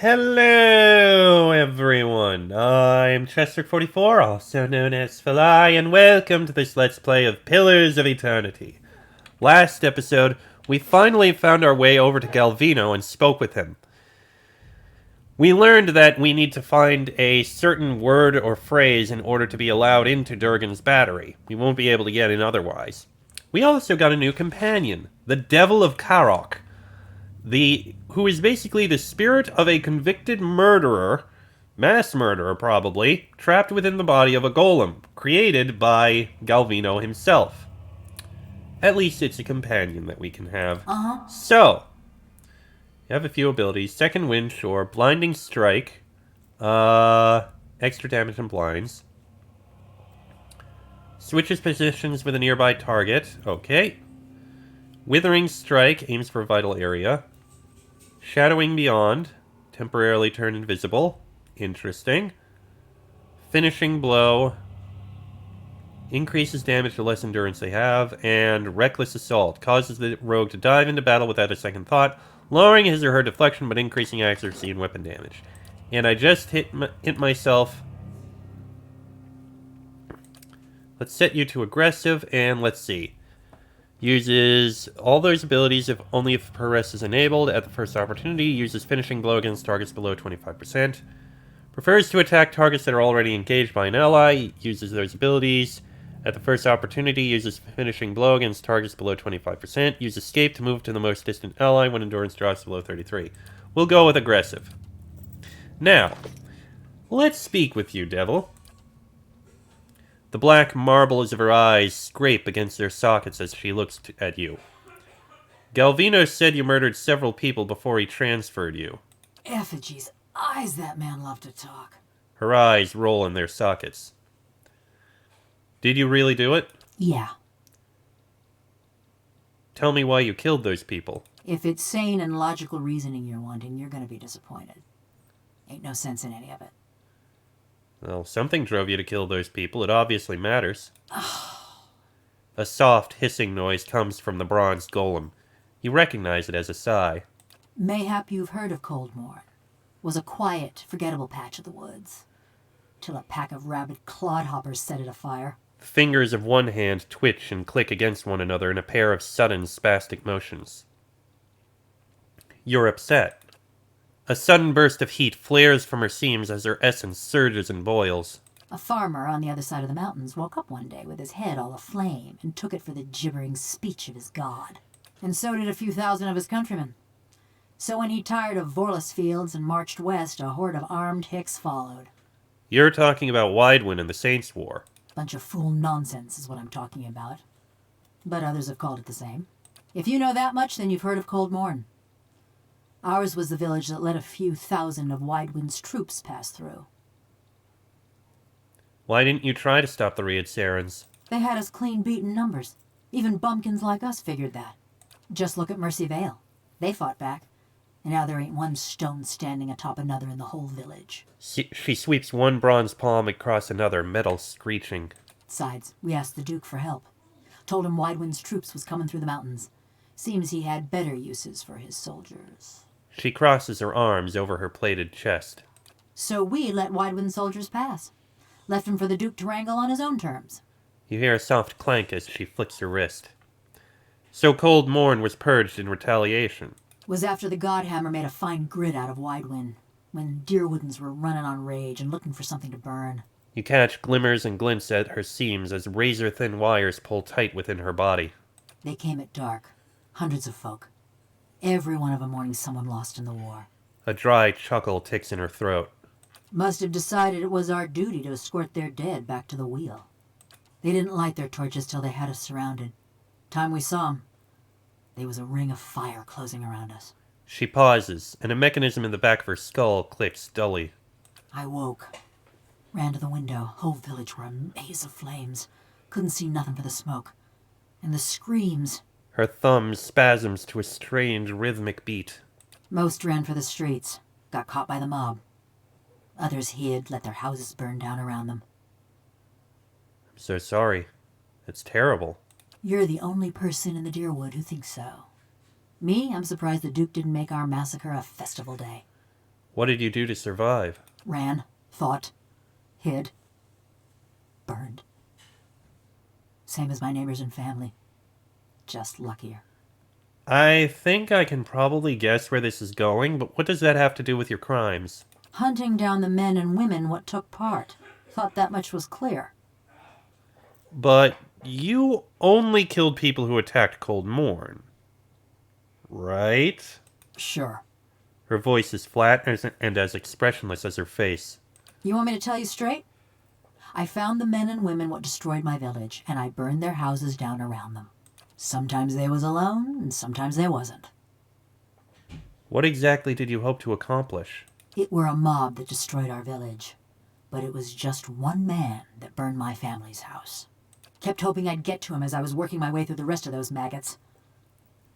Hello, everyone. I'm Chester44, also known as Phalai, and welcome to this Let's Play of Pillars of Eternity. Last episode, we finally found our way over to Galvino and spoke with him. We learned that we need to find a certain word or phrase in order to be allowed into Durgan's battery. We won't be able to get in otherwise. We also got a new companion, the Devil of Caroc, who is basically the spirit of a convicted murderer, mass murderer probably, trapped within the body of a golem, created by Galvino himself. At least it's a companion that we can have. So, you have a few abilities. Second Wind, sure. Blinding Strike. Extra damage and blinds. Switches positions with a nearby target. Okay. Withering Strike aims for a vital area. Shadowing Beyond. Temporarily turn invisible. Interesting. Finishing Blow. Increases damage the less endurance they have. And Reckless Assault. Causes the rogue to dive into battle without a second thought, lowering his or her deflection but increasing accuracy and weapon damage. And I just hit myself. Let's set you to aggressive, and let's see. Uses all those abilities only if Press is enabled at the first opportunity. Uses Finishing Blow against targets below 25%. Prefers to attack targets that are already engaged by an ally. Uses those abilities at the first opportunity. Uses Finishing Blow against targets below 25%. Use Escape to move to the most distant ally when endurance drops below 33. We'll go with aggressive. Now, let's speak with you, Devil. The black marbles of her eyes scrape against their sockets as she looks at you. Galvino said you murdered several people before he transferred you. Effigy's eyes, that man loved to talk. Her eyes roll in their sockets. Did you really do it? Yeah. Tell me why you killed those people. If it's sane and logical reasoning you're wanting, you're gonna be disappointed. Ain't no sense in any of it. Well, something drove you to kill those people. It obviously matters. A soft hissing noise comes from the bronze golem. You recognize it as a sigh. Mayhap you've heard of Coldmore. Was a quiet, forgettable patch of the woods. Till a pack of rabid clodhoppers set it afire. The fingers of one hand twitch and click against one another in a pair of sudden spastic motions. You're upset. A sudden burst of heat flares from her seams as her essence surges and boils. A farmer on the other side of the mountains woke up one day with his head all aflame and took it for the gibbering speech of his god. And so did a few thousand of his countrymen. So when he tired of Vorlus fields and marched west, a horde of armed hicks followed. You're talking about Widewind and the Saints' War. Bunch of fool nonsense is what I'm talking about. But others have called it the same. If you know that much, then you've heard of Cold Morn. Ours was the village that let a few thousand of Widewind's troops pass through. Why didn't you try to stop the Riad Sarens? They had us clean beaten numbers. Even bumpkins like us figured that. Just look at Mercy Vale. They fought back. And now there ain't one stone standing atop another in the whole village. She sweeps one bronze palm across another, metal screeching. Besides, we asked the Duke for help. Told him Widewind's troops was coming through the mountains. Seems he had better uses for his soldiers. She crosses her arms over her plated chest. So we let Widewind's soldiers pass. Left him for the Duke to wrangle on his own terms. You hear a soft clank as she flicks her wrist. So Cold Morn was purged in retaliation. Was after the Godhammer made a fine grit out of Widewind, when Deerwoodens were running on rage and looking for something to burn. You catch glimmers and glints at her seams as razor-thin wires pull tight within her body. They came at dark. Hundreds of folk. Every one of them mourning someone lost in the war. A dry chuckle ticks in her throat. Must have decided it was our duty to escort their dead back to the wheel. They didn't light their torches till they had us surrounded. Time we saw 'em, there was a ring of fire closing around us. She pauses, and a mechanism in the back of her skull clicks dully. I woke. Ran to the window. Whole village were a maze of flames. Couldn't see nothing for the smoke. And the screams. Her thumb spasms to a strange rhythmic beat. Most ran for the streets. Got caught by the mob. Others hid, let their houses burn down around them. I'm so sorry. It's terrible. You're the only person in the Deerwood who thinks so. Me, I'm surprised the Duke didn't make our massacre a festival day. What did you do to survive? Ran, fought, hid, burned. Same as my neighbors and family. Just luckier. I think I can probably guess where this is going, but what does that have to do with your crimes? Hunting down the men and women what took part. Thought that much was clear. But you only killed people who attacked Cold Morn. Right? Sure. Her voice is flat and as expressionless as her face. You want me to tell you straight? I found the men and women what destroyed my village, and I burned their houses down around them. Sometimes they was alone, and sometimes they wasn't. What exactly did you hope to accomplish? It were a mob that destroyed our village. But it was just one man that burned my family's house. Kept hoping I'd get to him as I was working my way through the rest of those maggots.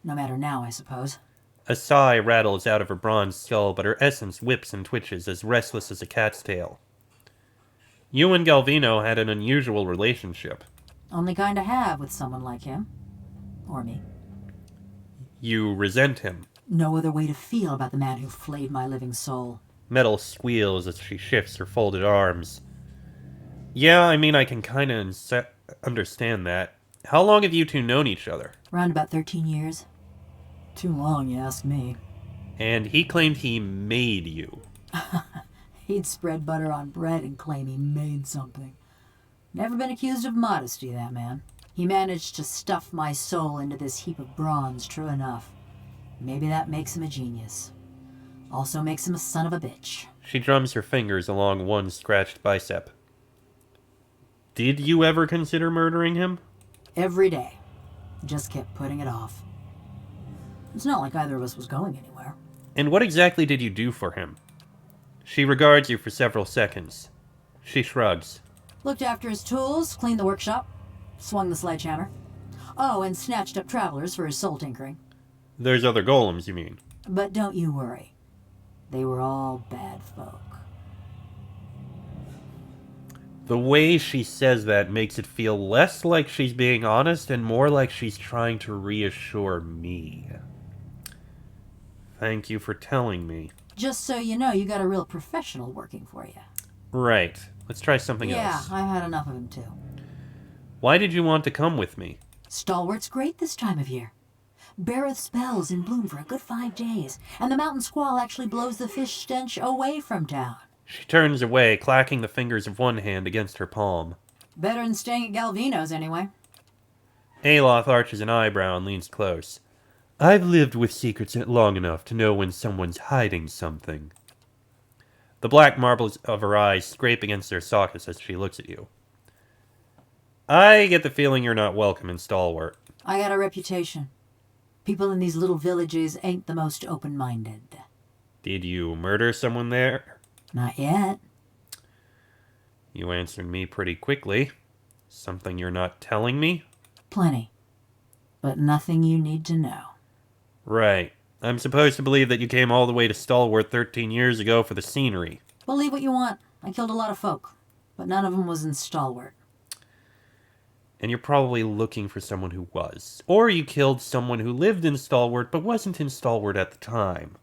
No matter now, I suppose. A sigh rattles out of her bronze skull, but her essence whips and twitches as restless as a cat's tail. You and Galvino had an unusual relationship. Only kind to have with someone like him. Or me. You resent him. No other way to feel about the man who flayed my living soul. Metal squeals as she shifts her folded arms. Yeah, I mean, I can kind of understand that. How long have you two known each other? Around about 13 years. Too long, you ask me. And he claimed he made you. He'd spread butter on bread and claim he made something. Never been accused of modesty, that man. He managed to stuff my soul into this heap of bronze, true enough. Maybe that makes him a genius. Also makes him a son of a bitch. She drums her fingers along one scratched bicep. Did you ever consider murdering him? Every day. Just kept putting it off. It's not like either of us was going anywhere. And what exactly did you do for him? She regards you for several seconds. She shrugs. Looked after his tools, cleaned the workshop, swung the sledgehammer. Oh, and snatched up travelers for his soul tinkering. There's other golems, you mean? But don't you worry. They were all bad folk. The way she says that makes it feel less like she's being honest and more like she's trying to reassure me. Thank you for telling me. Just so you know, you got a real professional working for you. Right. Let's try something else. Yeah, I've had enough of him too. Why did you want to come with me? Stalwart's great this time of year. Beareth spells in bloom for a good 5 days, and the mountain squall actually blows the fish stench away from town. She turns away, clacking the fingers of one hand against her palm. Better than staying at Galvino's, anyway. Aloth arches an eyebrow and leans close. I've lived with secrets long enough to know when someone's hiding something. The black marbles of her eyes scrape against their sockets as she looks at you. I get the feeling you're not welcome in Stalwart. I got a reputation. People in these little villages ain't the most open-minded. Did you murder someone there? Not yet. You answered me pretty quickly. Something you're not telling me? Plenty. But nothing you need to know. Right. I'm supposed to believe that you came all the way to Stalwart 13 years ago for the scenery. Believe what you want. I killed a lot of folk, but none of them was in Stalwart. And you're probably looking for someone who was. Or you killed someone who lived in Stalwart but wasn't in Stalwart at the time.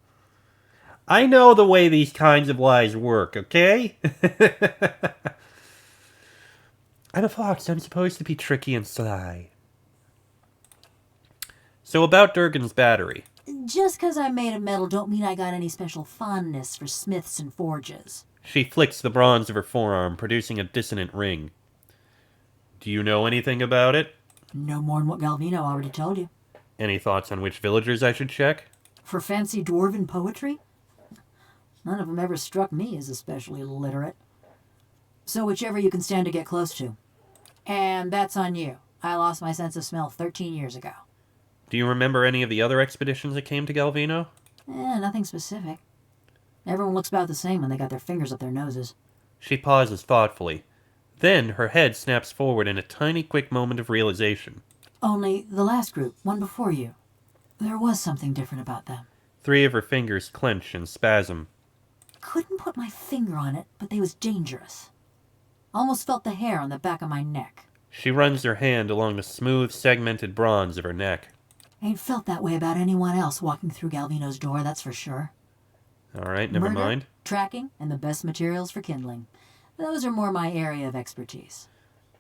I know the way these kinds of lies work, okay? I'm a fox. I'm supposed to be tricky and sly. So about Durgan's battery. Just 'cause I'm made of metal don't mean I got any special fondness for smiths and forges. She flicks the bronze of her forearm, producing a dissonant ring. Do you know anything about it? No more'n what Galvino already told you. Any thoughts on which villagers I should check? For fancy dwarven poetry? None of them ever struck me as especially literate. So whichever you can stand to get close to. And that's on you. I lost my sense of smell 13 years ago. Do you remember any of the other expeditions that came to Galvino? Nothing specific. Everyone looks about the same when they got their fingers up their noses. She pauses thoughtfully. Then her head snaps forward in a tiny quick moment of realization. Only the last group, one before you. There was something different about them. 3 of her fingers clench and spasm. Couldn't put my finger on it, but they was dangerous. Almost felt the hair on the back of my neck. She runs her hand along the smooth, segmented bronze of her neck. Ain't felt that way about anyone else walking through Galvino's door, that's for sure. Alright, never Murder, mind. tracking, and the best materials for kindling. Those are more my area of expertise.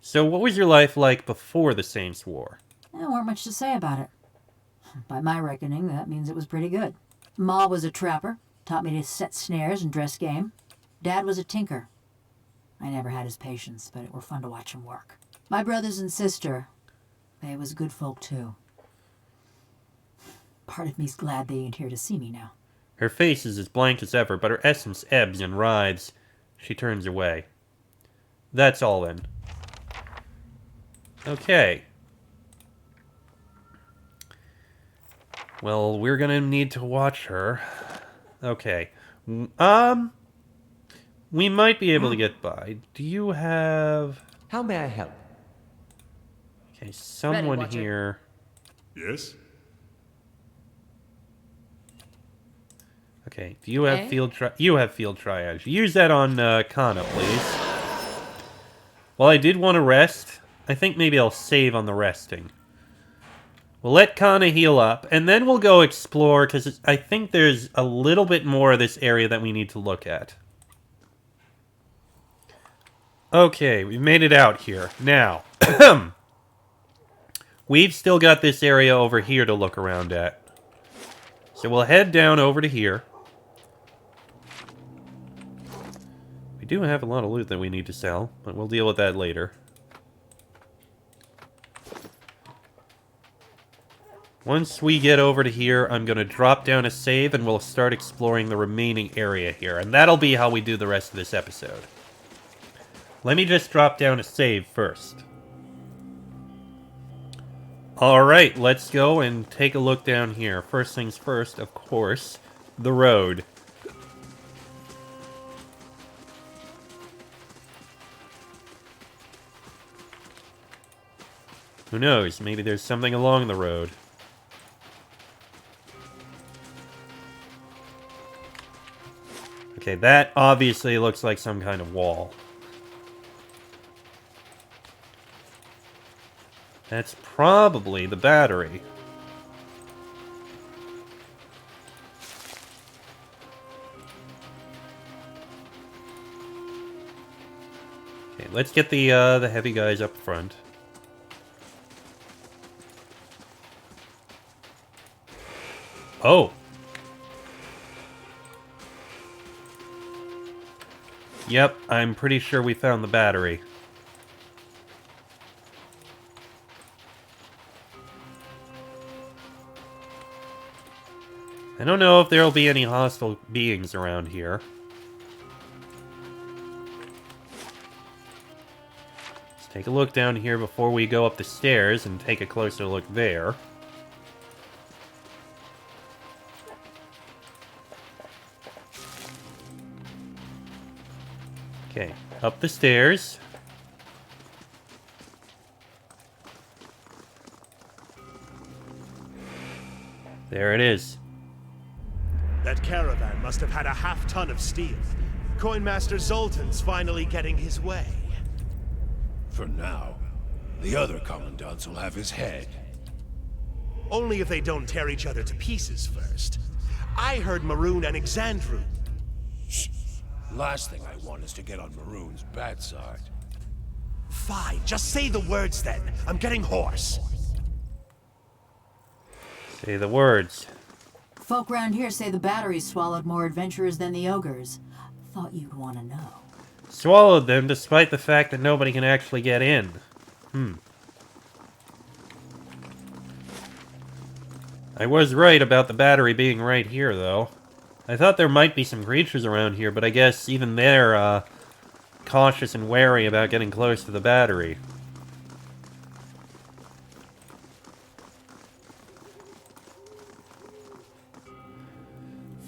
So what was your life like before the Saints' War? There weren't much to say about it. By my reckoning, that means it was pretty good. Ma was a trapper, taught me to set snares and dress game. Dad was a tinker. I never had his patience, but it were fun to watch him work. My brothers and sister, they was good folk too. Part of me's glad they ain't here to see me now. Her face is as blank as ever, but her essence ebbs and writhes. She turns away. That's all then. Okay. Well, we're gonna need to watch her. Okay. We might be able to get by. Do you have... How may I help? Okay, someone Watcher. here... Yes? Okay, do you have Eh? You have field triage. Use that on Kana, please. Well, I did want to rest. I think maybe I'll save on the resting. We'll let Kana heal up, and then we'll go explore, because I think there's a little bit more of this area that we need to look at. Okay, we've made it out here. Now, we've still got this area over here to look around at. So we'll head down over to here. We do have a lot of loot that we need to sell, but we'll deal with that later. Once we get over to here, I'm going to drop down a save and we'll start exploring the remaining area here. And that'll be how we do the rest of this episode. Let me just drop down a save first. Alright, let's go and take a look down here. First things first, of course, the road. Who knows, maybe there's something along the road. Okay, that obviously looks like some kind of wall. That's probably the battery. Okay, let's get the heavy guys up front. Oh! Yep, I'm pretty sure we found the battery. I don't know if there'll be any hostile beings around here. Let's take a look down here before we go up the stairs and take a closer look there. Okay, up the stairs. There it is. That caravan must have had a half-ton of steel. Coinmaster Zoltan's finally getting his way. For now, the other commandants will have his head. Only if they don't tear each other to pieces first. I heard Maroon and Exandru. Shh. Last thing I want is to get on Maroon's bad side. Fine, just say the words then. I'm getting hoarse. Say the words. Folk round here say the battery swallowed more adventurers than the ogres. Thought you'd want to know. Swallowed them despite the fact that nobody can actually get in. I was right about the battery being right here, though. I thought there might be some creatures around here, but I guess even they're, cautious and wary about getting close to the battery.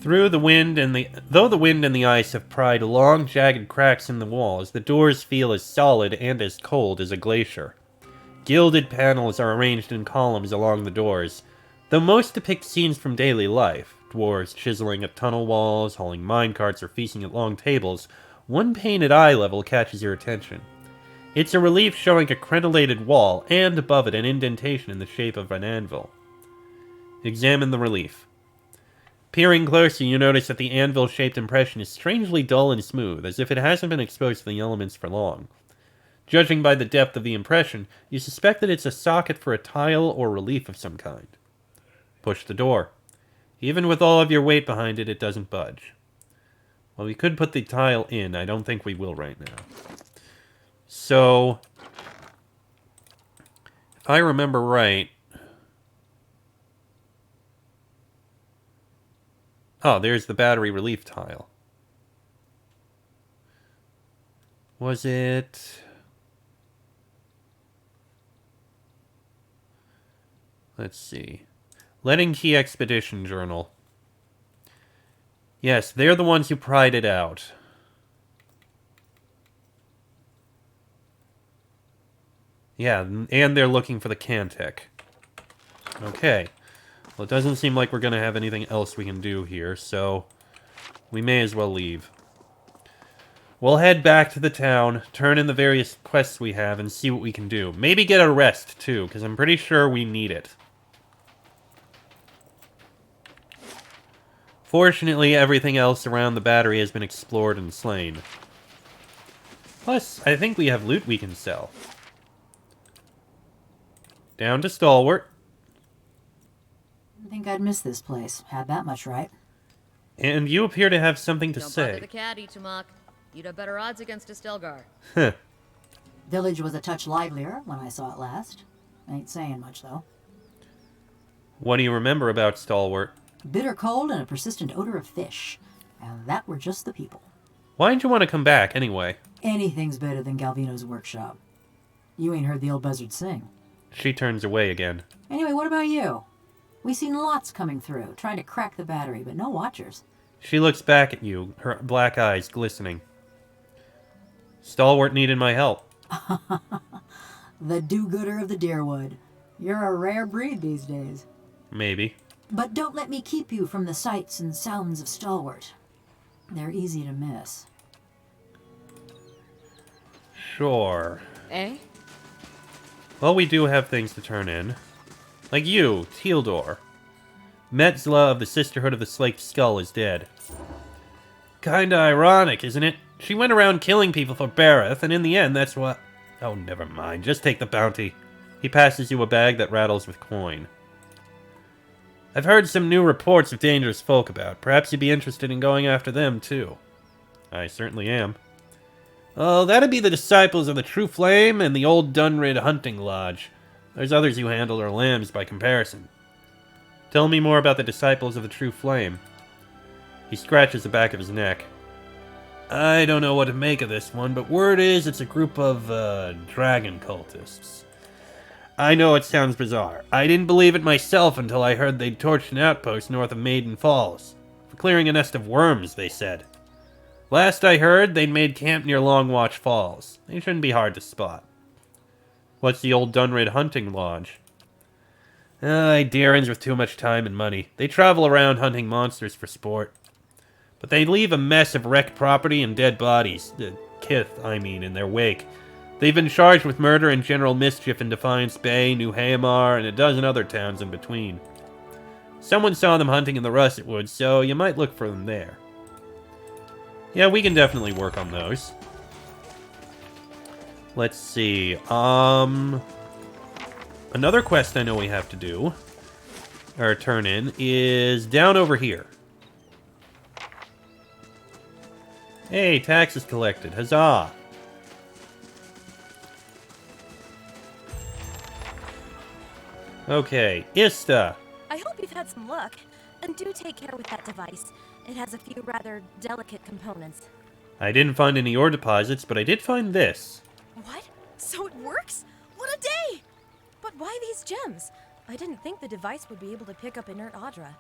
Though the wind and the ice have pried long, jagged cracks in the walls, the doors feel as solid and as cold as a glacier. Gilded panels are arranged in columns along the doors, though most depict scenes from daily life. Dwarves chiseling at tunnel walls, hauling minecarts, or feasting at long tables. One pane at eye level catches your attention. It's a relief showing a crenellated wall, and above it an indentation in the shape of an anvil. Examine the relief. Peering closer, you notice that the anvil-shaped impression is strangely dull and smooth, as if it hasn't been exposed to the elements for long. Judging by the depth of the impression, you suspect that it's a socket for a tile or relief of some kind. Push the door. Even with all of your weight behind it, it doesn't budge. Well, we could put the tile in. I don't think we will right now. So, if I remember right... Oh, there's the battery relief tile. Was it... Let's see. Letting Key Expedition Journal. Yes, they're the ones who pried it out. Yeah, and they're looking for the Cantech. Okay. Well, it doesn't seem like we're going to have anything else we can do here, so we may as well leave. We'll head back to the town, turn in the various quests we have, and see what we can do. Maybe get a rest, too, because I'm pretty sure we need it. Fortunately, everything else around the battery has been explored and slain. Plus, I think we have loot we can sell. Down to Stalwart. I think I'd miss this place. Had that much right. And you appear to have something to Don't say. bother the caddy, Tamak. You'd have better odds against Estelgar. Huh. Village was a touch livelier when I saw it last. Ain't saying much, though. What do you remember about Stalwart? Bitter cold and a persistent odor of fish. And that were just the people. Why'd you want to come back, anyway? Anything's better than Galvino's workshop. You ain't heard the old buzzard sing. She turns away again. Anyway, what about you? We seen lots coming through, trying to crack the battery, but no watchers. She looks back at you, her black eyes glistening. Stalwart needed my help. The do-gooder of the Deerwood. You're a rare breed these days. Maybe. But don't let me keep you from the sights and sounds of Stalwart. They're easy to miss. Sure. Eh? Well, we do have things to turn in. Like you, Tealdor. Metzla of the Sisterhood of the Slaked Skull is dead. Kinda ironic, isn't it? She went around killing people for Bareth, and in the end, that's what... Oh, never mind. Just take the bounty. He passes you a bag that rattles with coin. I've heard some new reports of dangerous folk about. Perhaps you'd be interested in going after them, too. I certainly am. Oh, that'd be the Disciples of the True Flame and the Old Dunrid Hunting Lodge. There's others who handle our lambs by comparison. Tell me more about the Disciples of the True Flame. He scratches the back of his neck. I don't know what to make of this one, but word is it's a group of, dragon cultists. I know it sounds bizarre. I didn't believe it myself until I heard they'd torched an outpost north of Maiden Falls. For clearing a nest of worms, they said. Last I heard, they'd made camp near Longwatch Falls. They shouldn't be hard to spot. What's the Old Dunrid Hunting Lodge? Deerins with too much time and money. They travel around hunting monsters for sport. But they leave a mess of wrecked property and dead bodies. Kith, I mean, in their wake. They've been charged with murder and general mischief in Defiance Bay, New Hamar, and a dozen other towns in between. Someone saw them hunting in the Russet Woods, so you might look for them there. Yeah, we can definitely work on those. Let's see. Another quest I know we have to do, or turn in, is down over here. Hey, taxes collected. Huzzah! Okay, Ista. I hope you've had some luck. And do take care with that device. It has a few rather delicate components. I didn't find any ore deposits, but I did find this. What? So it works? What a day! But why these gems? I didn't think the device would be able to pick up inert Audra.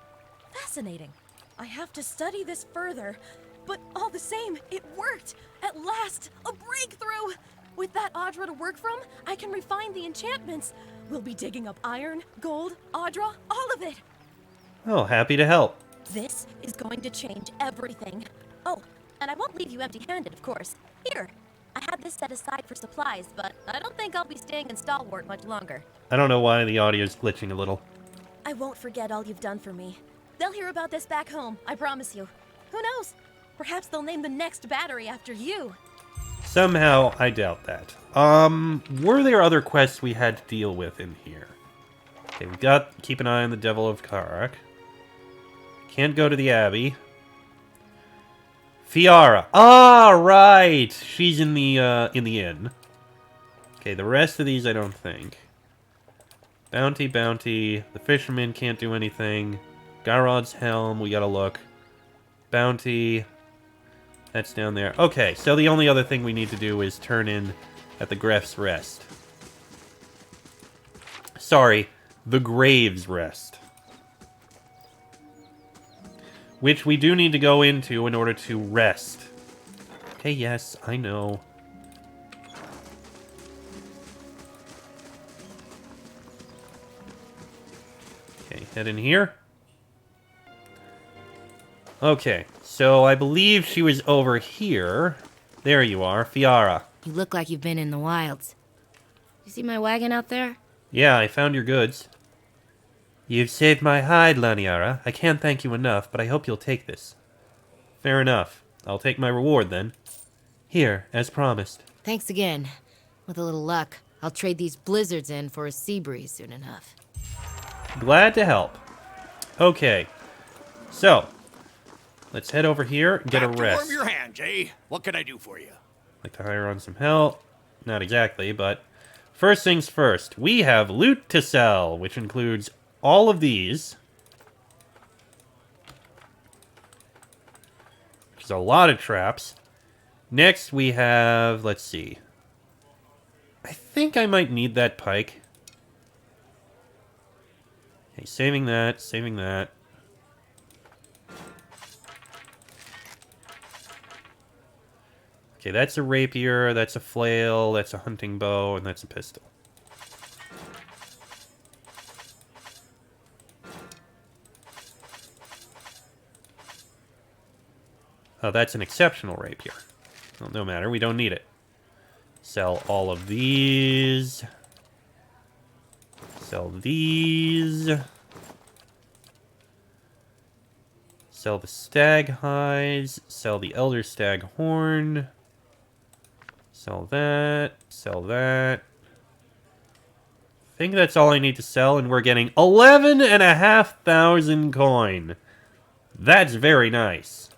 Fascinating. I have to study this further. But all the same, it worked! At last! A breakthrough! With that Audra to work from, I can refine the enchantments. We'll be digging up iron, gold, Audra, all of it! Oh, happy to help. This is going to change everything. Oh, and I won't leave you empty-handed, of course. Here, I had this set aside for supplies, but I don't think I'll be staying in Stalwart much longer. I don't know why the audio's glitching a little. I won't forget all you've done for me. They'll hear about this back home, I promise you. Who knows? Perhaps they'll name the next battery after you. Somehow, I doubt that. Were there other quests we had to deal with in here? Okay, we got keep an eye on the Devil of Caroc. Can't go to the Abbey. Fiara. Ah, right! She's in the inn. Okay, the rest of these I don't think. Bounty. The fisherman can't do anything. Garod's helm, we gotta look. Bounty. That's down there. Okay, so the only other thing we need to do is turn in at the Gref's Rest. Sorry, the Grave's Rest. Which we do need to go into in order to rest. Okay, yes, I know. Okay, head in here. Okay, so I believe she was over here. There you are, Fiara. You look like you've been in the wilds. You see my wagon out there? Yeah, I found your goods. You've saved my hide, Laniara. I can't thank you enough, but I hope you'll take this. Fair enough. I'll take my reward then. Here, as promised. Thanks again. With a little luck, I'll trade these blizzards in for a sea breeze soon enough. Glad to help. Okay, so let's head over here and get a Back to rest. warm your hands, eh? What can I do for you? Like to hire on some help. Not exactly, but first things first. We have loot to sell, which includes all of these. Which is a lot of traps. Next we have, let's see. I think I might need that pike. Okay, saving that. Okay, that's a rapier, that's a flail, that's a hunting bow, and that's a pistol. Oh, that's an exceptional rapier. Well, no matter, we don't need it. Sell all of these. Sell these. Sell the stag hides. Sell the elder stag horn. Sell that. Sell that. I think that's all I need to sell, and we're getting 11,500 coin. That's very nice.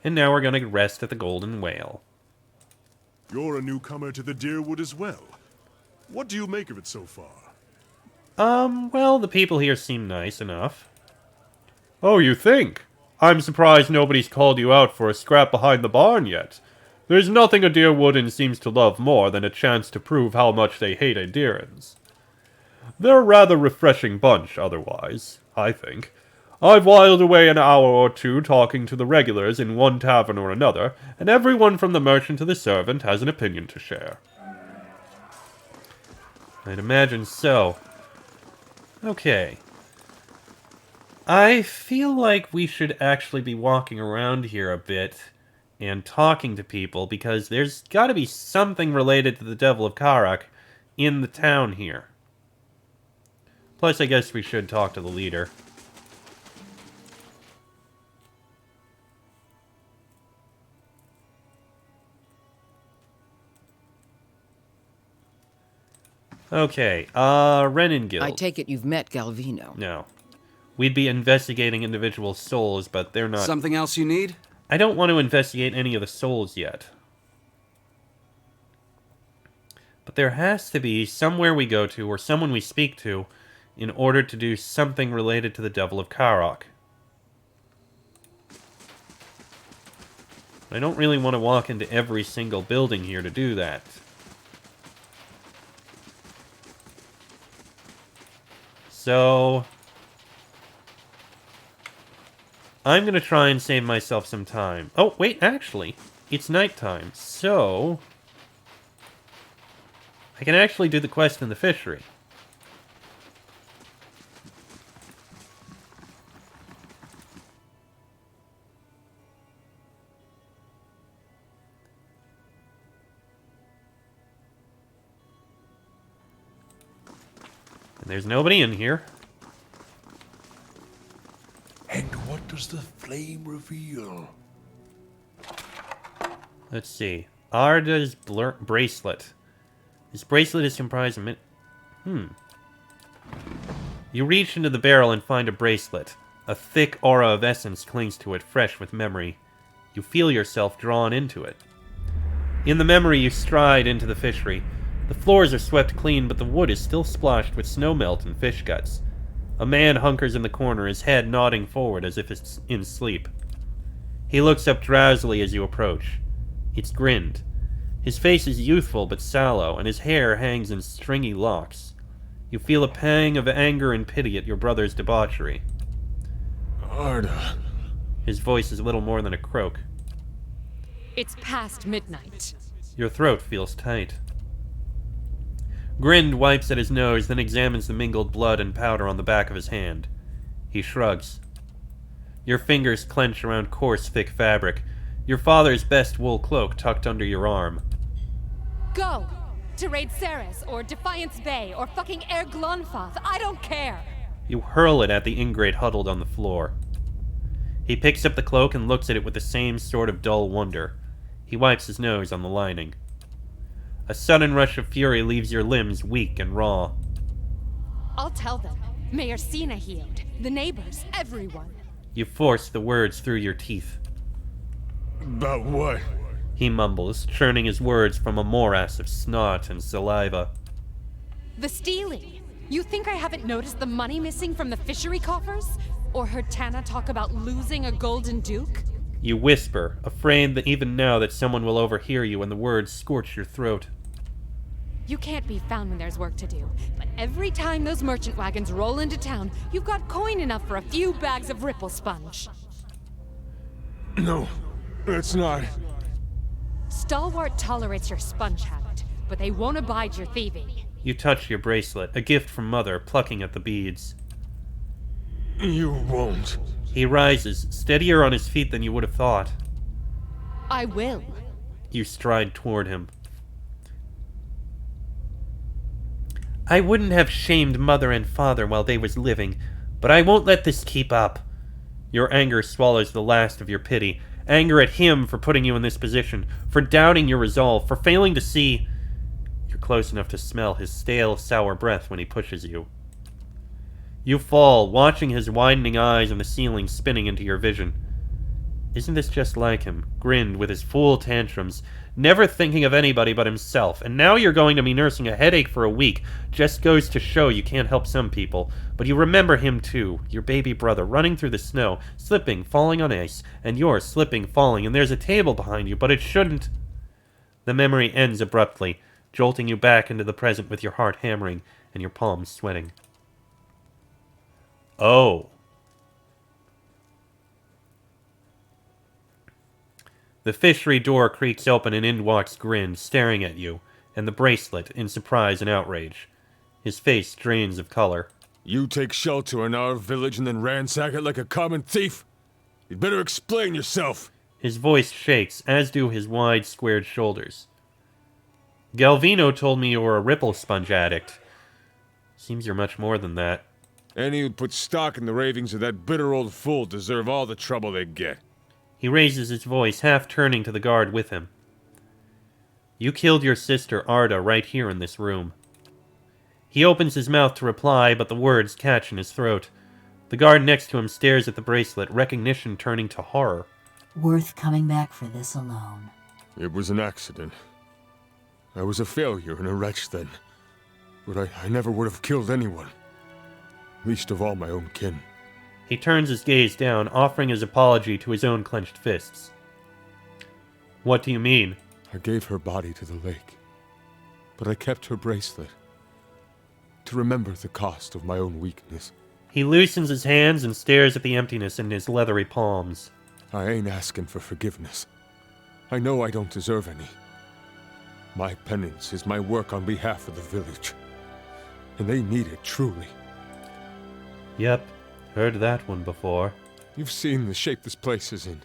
And now we're going to rest at the Golden Whale. You're a newcomer to the Deerwood as well. What do you make of it so far? Well, the people here seem nice enough. Oh, you think? I'm surprised nobody's called you out for a scrap behind the barn yet. There's nothing a Deerwoodan seems to love more than a chance to prove how much they hate Adirans. They're a rather refreshing bunch, otherwise, I think. I've whiled away an hour or two talking to the regulars in one tavern or another, and everyone from the merchant to the servant has an opinion to share. I'd imagine so. Okay. I feel like we should actually be walking around here a bit and talking to people, because there's got to be something related to the Devil of Caroc in the town here. Plus, I guess we should talk to the leader. Okay, Renin Guild. I take it you've met Galvino. No. We'd be investigating individual souls, but they're not... Something else you need? I don't want to investigate any of the souls yet. But there has to be somewhere we go to, or someone we speak to, in order to do something related to the Devil of Caroc. I don't really want to walk into every single building here to do that. So I'm going to try and save myself some time. Oh, wait, actually, it's nighttime, so I can actually do the quest in the fishery. And there's nobody in here. does the flame reveal? Let's see. Arda's bracelet. This bracelet is comprised of... You reach into the barrel and find a bracelet. A thick aura of essence clings to it, fresh with memory. You feel yourself drawn into it. In the memory, you stride into the fishery. The floors are swept clean, but the wood is still splotched with snowmelt and fish guts. A man hunkers in the corner, his head nodding forward as if it's in sleep. He looks up drowsily as you approach. It's grinned. His face is youthful but sallow, and his hair hangs in stringy locks. You feel a pang of anger and pity at your brother's debauchery. Arda. His voice is little more than a croak. It's past midnight. Your throat feels tight. Grind wipes at his nose, then examines the mingled blood and powder on the back of his hand. He shrugs. Your fingers clench around coarse, thick fabric. Your father's best wool cloak tucked under your arm. Go! To raid Ceres, or Defiance Bay, or fucking Air Glonfath. I don't care! You hurl it at the ingrate huddled on the floor. He picks up the cloak and looks at it with the same sort of dull wonder. He wipes his nose on the lining. A sudden rush of fury leaves your limbs weak and raw. I'll tell them. Mayor Sina healed. The neighbors. Everyone. You force the words through your teeth. About what? He mumbles, churning his words from a morass of snot and saliva. The stealing. You think I haven't noticed the money missing from the fishery coffers? Or heard Tana talk about losing a golden duke? You whisper, afraid that even now that someone will overhear you and the words scorch your throat. You can't be found when there's work to do, but every time those merchant wagons roll into town, you've got coin enough for a few bags of ripple sponge. No, that's not. Stalwart tolerates your sponge habit, but they won't abide your thieving. You touch your bracelet, a gift from Mother, plucking at the beads. You won't. He rises, steadier on his feet than you would have thought. I will. You stride toward him. I wouldn't have shamed Mother and Father while they was living, but I won't let this keep up. Your anger swallows the last of your pity. Anger at him for putting you in this position, for doubting your resolve, for failing to see... You're close enough to smell his stale, sour breath when he pushes you. You fall, watching his widening eyes on the ceiling spinning into your vision. Isn't this just like him, grinned with his fool tantrums, never thinking of anybody but himself, and now you're going to be nursing a headache for a week. Just goes to show you can't help some people, but you remember him too, your baby brother, running through the snow, slipping, falling on ice, and you're slipping, falling, and there's a table behind you, but it shouldn't. The memory ends abruptly, jolting you back into the present with your heart hammering and your palms sweating. Oh. The fishery door creaks open and in walks Grind, staring at you, and the bracelet, in surprise and outrage. His face drains of color. You take shelter in our village and then ransack it like a common thief? You'd better explain yourself. His voice shakes, as do his wide, squared shoulders. Galvino told me you were a ripple sponge addict. Seems you're much more than that. Any who'd put stock in the ravings of that bitter old fool deserve all the trouble they get. He raises his voice, half turning to the guard with him. You killed your sister, Arda, right here in this room. He opens his mouth to reply, but the words catch in his throat. The guard next to him stares at the bracelet, recognition turning to horror. Worth coming back for this alone. It was an accident. I was a failure and a wretch then. But I never would have killed anyone. Least of all my own kin. He turns his gaze down, offering his apology to his own clenched fists. What do you mean? I gave her body to the lake. But I kept her bracelet. To remember the cost of my own weakness. He loosens his hands and stares at the emptiness in his leathery palms. I ain't asking for forgiveness. I know I don't deserve any. My penance is my work on behalf of the village. And they need it, truly. Yep, heard that one before. You've seen the shape this place is in.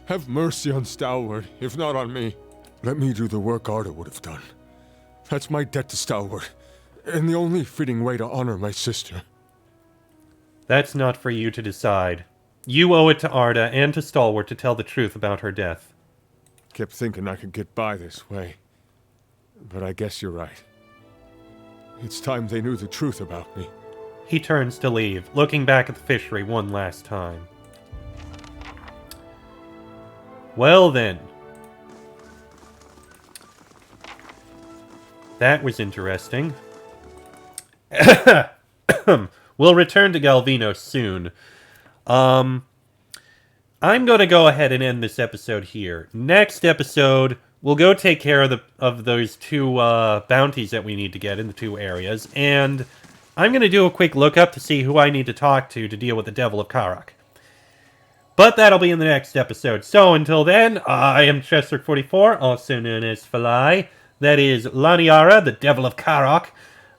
Have mercy on Stalwart, if not on me. Let me do the work Arda would have done. That's my debt to Stalwart, and the only fitting way to honor my sister. That's not for you to decide. You owe it to Arda and to Stalwart to tell the truth about her death. Kept thinking I could get by this way. But I guess you're right. It's time they knew the truth about me. He turns to leave, looking back at the fishery one last time. Well then. That was interesting. We'll return to Galvino soon. I'm going to go ahead and end this episode here. Next episode, we'll go take care of those two bounties that we need to get in the two areas, and I'm going to do a quick lookup to see who I need to talk to deal with the Devil of Caroc. But that'll be in the next episode. So until then, I am Chester44, also known as Falai. That is Laniara, the Devil of Caroc,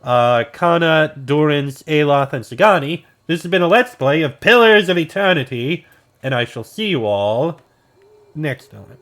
Kana, Durans, Aloth, and Sagani. This has been a Let's Play of Pillars of Eternity, and I shall see you all next time.